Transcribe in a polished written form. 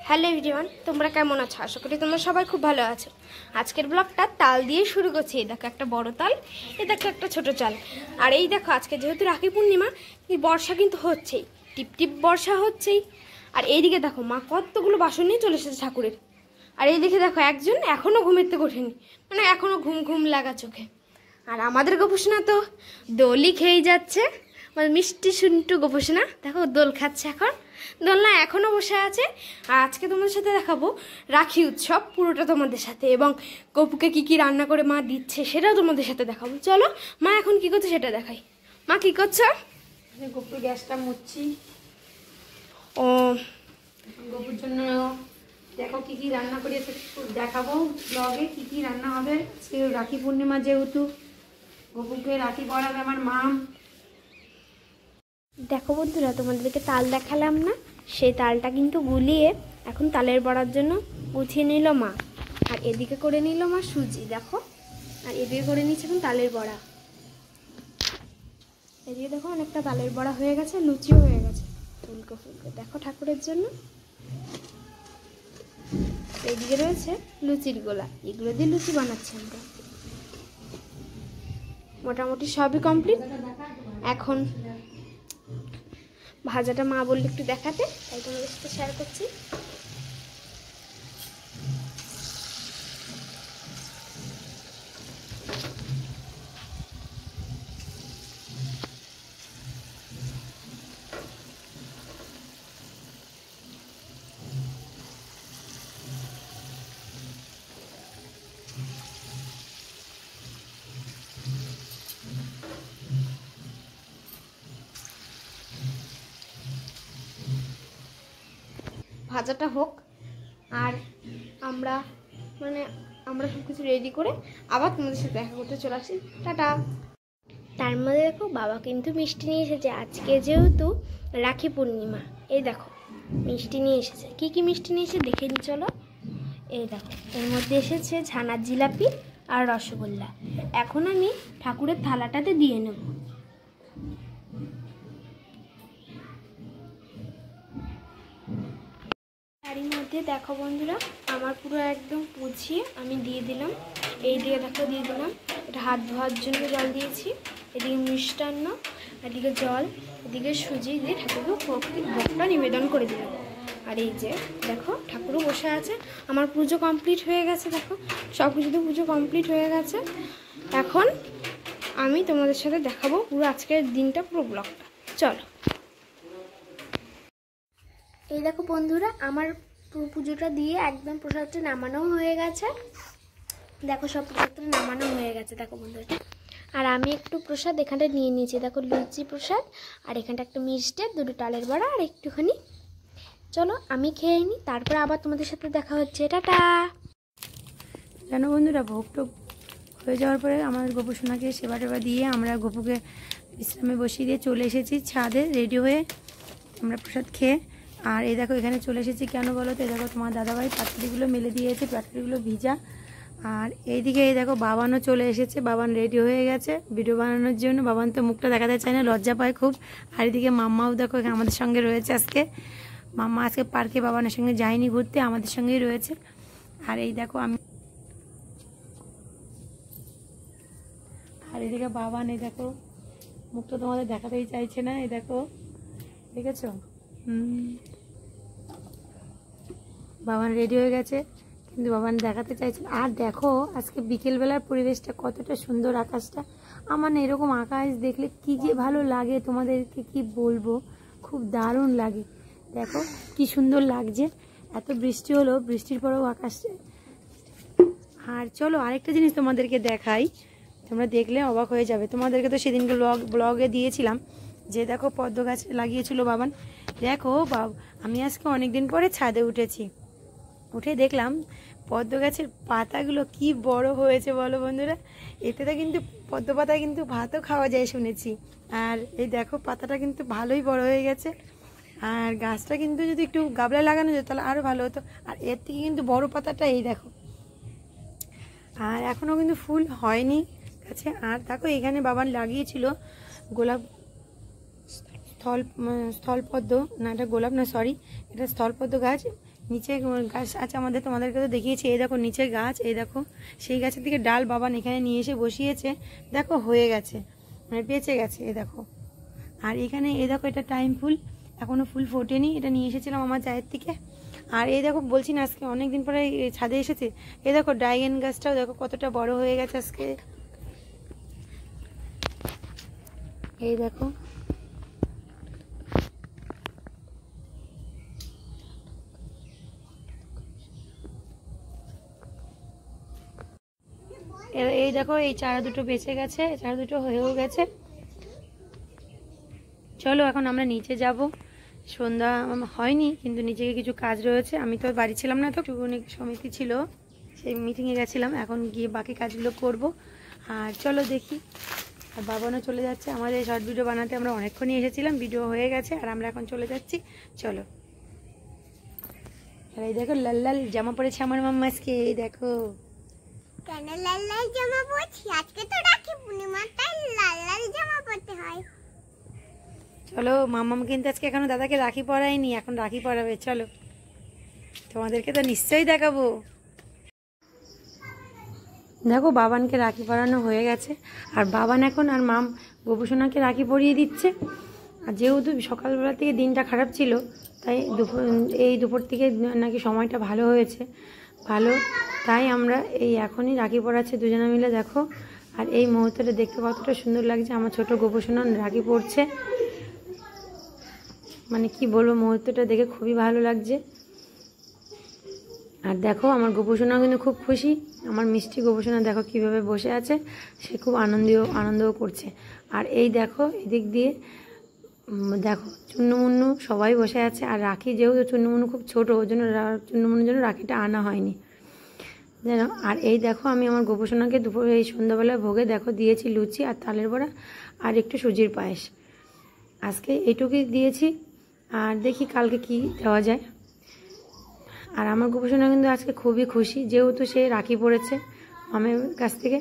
Hello everyone, তোমরা কেমন আছো? আশা করি তোমরা সবাই খুব ভালো আছো। আজকের ব্লগটা তাল দিয়ে শুরু করছি। এই দেখো একটা বড় তাল, এই দেখো একটা ছোট চাল। আর এই দেখো আজকে যেহেতু রাখি পূর্ণিমা, এই বর্ষা কিন্তু হচ্ছেই, টিপ টিপ বর্ষা হচ্ছেই। আর এইদিকে দেখো মা কতগুলো বাসন নিয়ে চলে এসেছে ঠাকুরের। আর এইদিকে দেখো একজন এখনও ঘুমের থেকে ওঠেনি, মানে এখনও ঘুম ঘুম লাগা চোখে। আর আমাদের গোপুসোনা তো দোলই খেয়েই যাচ্ছে, মানে মিষ্টি শুন্টু গোপুসোনা দেখো দোল খাচ্ছে এখন। দোলনা এখনও বসে আছে। আর আজকে তোমাদের সাথে দেখাবো রাখি উৎসব পুরোটা তোমাদের সাথে, এবং গপুকে কি কি রান্না করে মা দিচ্ছে সেটাও তোমাদের সাথে দেখাবো। চলো মা এখন কি করছে সেটা দেখাই। মা কি করছো? গপুর গ্যাসটা মুছছি। ও গপুর জন্য দেখো কি কি রান্না করেছে দেখাবো ব্লগে, কি কি রান্না হবে। সে রাখি পূর্ণিমা যেহেতু গপুকে রাখি পরাবে আমার মা। দেখো বন্ধুরা, তোমাদেরকে তাল দেখালাম না, সেই তালটা কিন্তু গুলিয়ে এখন তালের বড়ার জন্য গুছিয়ে নিল মা। আর এদিকে করে নিল মা সুজি দেখো, আর এদিকে করে নিচ্ছে এখন তালের বড়া। এদিকে দেখো অনেকটা তালের বড়া হয়ে গেছে, লুচিও হয়ে গেছে ফুলকো ফুলকো দেখো ঠাকুরের জন্য। এইদিকে রয়েছে লুচির গোলা, এগুলো দিয়ে লুচি বানাচ্ছি আমরা। মোটামুটি সবই কমপ্লিট। এখন ভাজাটা মা বললে একটু দেখাতে, তাই তোমাদের সাথে শেয়ার করছি। ভাজাটা হোক, আর আমরা সব কিছু রেডি করে আবার তোমাদের সাথে দেখা করতে চলে আসি। টাটা। তার মধ্যে দেখো বাবা কিন্তু মিষ্টি নিয়ে এসেছে, আজকে যেহেতু রাখি পূর্ণিমা। এই দেখো মিষ্টি নিয়ে এসেছে, কি কি মিষ্টি নিয়ে এসে দেখে নি চলো। এই দেখো এর মধ্যে এসেছে ছানার জিলাপি আর রসগোল্লা। এখন আমি ঠাকুরের থালাটাতে দিয়ে নেব। তারই মধ্যে দেখো বন্ধুরা, আমার পুরো একদম পুছিয়ে আমি দিয়ে দিলাম। এই দিয়ে দেখো দিয়ে দিলাম, এটা হাত ধোয়ার জন্য জল দিয়েছি। এদিকে মিষ্টান্ন, এদিকে জল, এদিকে সুজি দিয়ে ঠাকুরকে ভোগটা নিবেদন করে দিলাম। আর এই যে দেখো ঠাকুরও বসে আছে। আমার পুজো কমপ্লিট হয়ে গেছে, দেখো সব কিছুতে পুজো কমপ্লিট হয়ে গেছে। এখন আমি তোমাদের সাথে দেখাবো পুরো আজকের দিনটা, পুরো ব্লগটা। চলো। এই দেখো বন্ধুরা, আমার পুজোটা দিয়ে একদম প্রসাদটা নামানোও হয়ে গেছে। দেখো সব প্রসাদটা নামানো হয়ে গেছে দেখো বন্ধুরা। আর আমি একটু প্রসাদ এখানটা নিয়ে নিয়েছি, দেখো লুচি প্রসাদ, আর এখানটা একটা মিষ্টি, দুটো তালের বড়া আর একটুখানি। চলো আমি খেয়ে নিই, তারপর আবার তোমাদের সাথে দেখা হচ্ছে। টাটা। জানো বন্ধুরা, ভোগ টোগ হয়ে যাওয়ার পরে আমাদের গোপুসোনাকে সেবা টেবা দিয়ে আমরা গপুকে বিশ্রামে বসিয়ে দিয়ে চলে এসেছি ছাদে রেডি হয়ে আমরা প্রসাদ খেয়ে। আর এই দেখো এখানে চলে এসেছি কেন বলো তো, এই দেখো তোমার দাদাভাই পাটালিগুলো মেলে দিয়েছে, পাটালিগুলো ভিজা। আর এইদিকে এই দেখো বাবানও চলে এসেছে, বাবান রেডি হয়ে গেছে ভিডিও বানানোর জন্য। বাবান তো মুখটা দেখাতে চায় না, লজ্জা পায় খুব। আর এদিকে মাম্মাও দেখো আমাদের সঙ্গে রয়েছে আজকে। মাম্মা আজকে পার্কে বাবানের সঙ্গে যায়নি ঘুরতে, আমাদের সঙ্গেই রয়েছে। আর এই দেখো আমি, আর এদিকে বাবান এই দেখো মুখটা তোমাদের দেখাতেই চাইছে না। এই দেখো দেখেছো, বাবান রেডি হয়ে গেছে কিন্তু বাবান দেখাতে চাইছে। আর দেখো আজকে বিকেলবেলার পরিবেশটা কতটা সুন্দর, আকাশটা। আমার না এরকম আকাশ দেখলে কি যে ভালো লাগে, তোমাদেরকে কি বলবো, খুব দারুণ লাগে। দেখো কি সুন্দর লাগছে, এত বৃষ্টি হলো, বৃষ্টির পরেও আকাশে। আর চলো আরেকটা জিনিস তোমাদেরকে দেখাই, তোমরা দেখলে অবাক হয়ে যাবে। তোমাদেরকে তো সেদিনকে ব্লগে দিয়েছিলাম যে দেখো পদ্ম গাছ লাগিয়েছিল বাবান। দেখো আমি আজকে অনেকদিন পরে ছাদে উঠেছি, উঠে দেখলাম পদ্ম গাছের পাতাগুলো কি বড় হয়েছে বলো বন্ধুরা। এতে তো কিন্তু পদ্ম পাতায় কিন্তু ভাতও খাওয়া যায় শুনেছি। আর এই দেখো পাতাটা কিন্তু ভালোই বড় হয়ে গেছে। আর গাছটা কিন্তু যদি একটু গাবলায় লাগানো যেত তাহলে আরও ভালো হতো। আর এর থেকে কিন্তু বড় পাতাটা এই দেখো। আর এখনও কিন্তু ফুল হয়নি গাছে। আর দেখো এখানে বাবান লাগিয়েছিল গোলাপ স্থলপদ্ম, না এটা গোলাপ না, সরি এটা স্থলপদ্ম গাছ। নিচে গাছ আছে আমাদের, তোমাদেরকে তো দেখিয়েছি। এই দেখো নিচে গাছ, এই দেখো সেই গাছের দিকে ডাল বাবান এখানে নিয়ে এসে বসিয়েছে। দেখো হয়ে গেছে, মানে বেঁচে গেছে, এই দেখো। আর এখানে এই দেখো এটা টাইম ফুল, এখনো ফুল ফোটেনি, এটা নিয়ে এসেছিলাম আমার চায়ের থেকে। আর এই দেখো বলছি না আজকে অনেকদিন পরে ছাদে এসেছে। এই দেখো ড্রাগন গাছটাও দেখো কতটা বড় হয়ে গেছে আজকে। এই দেখো এই দেখো এই চারা দুটো বেঁচে গেছে, চারা দুটো হয়েও গেছে। চলো এখন আমরা নিচে যাব। সন্ধ্যা হয়নি কিন্তু নিচে গিয়ে কিছু কাজ রয়েছে। আমি তো বাড়ি ছিলাম না, তো টুকুনি সমিতি ছিল, সেই মিটিংয়ে গেছিলাম। এখন গিয়ে বাকি কাজগুলো করব। আর চলো দেখি। আর বাবানও চলে যাচ্ছে। আমাদের শর্ট ভিডিও বানাতে আমরা অনেকক্ষণই এসেছিলাম, ভিডিও হয়ে গেছে আর আমরা এখন চলে যাচ্ছি। চলো। আর এই দেখো লাল লাল জামা পরেছে আমার মাম্মা আজকে, এই দেখো। কেন লাল লাল জামা পরছি? আজকে তো রাখি পূর্ণিমা, তাই লাল লাল জামা পরতে হয়। চলো, মাম্মাম কিন্তু আজকে এখনো দাদাকে রাখি পরায়নি, এখন রাখি পরাবে। চলো, তোমাদেরকে তো নিশ্চয়ই দেখাবো। দেখো বাবানকে রাখি পরানো হয়ে গেছে, আর বাবান এখন আর মাম গোপুসোনাকে রাখি পরিয়ে দিচ্ছে। আর যেহেতু সকালবেলা থেকে দিনটা খারাপ ছিল, তাই দুপুর থেকে নাকি সময়টা ভালো হয়েছে, ভালো, তাই আমরা এই এখনই রাখি পরাচ্ছে দুজনে মিলে। দেখো, আর এই মুহূর্তটা দেখতে কতটা সুন্দর লাগছে। আমার ছোট গোপুসোনা রাখি পরছে, মানে কি বলবো, মুহূর্তটা দেখে খুবই ভালো লাগছে। আর দেখো আমার গোপুসোনা কিন্তু খুব খুশি। আমার মিষ্টি গোপুসোনা দেখো কিভাবে বসে আছে, সে খুব আনন্দও করছে। আর এই দেখো এদিক দিয়ে দেখো চুন্নুমুন্নু সবাই বসে আছে। আর রাখি যেহেতু চুন্নুমুন্নু খুব ছোট, ওই জন্য চুন্নুমুন্নুর জন্য রাখিটা আনা হয়নি জানো। আর এই দেখো আমি আমার গোপুসোনাকে দুপুরে এই সন্ধ্যাবেলায় ভোগে দেখো দিয়েছি লুচি আর তালের বড়া আর একটু সুজির পায়েস। আজকে এইটুকুই দিয়েছি, আর দেখি কালকে কি দেওয়া যায়। আর আমার গোপুসোনা কিন্তু আজকে খুবই খুশি, যেহেতু সে রাখি পড়েছে মামের কাছ থেকে।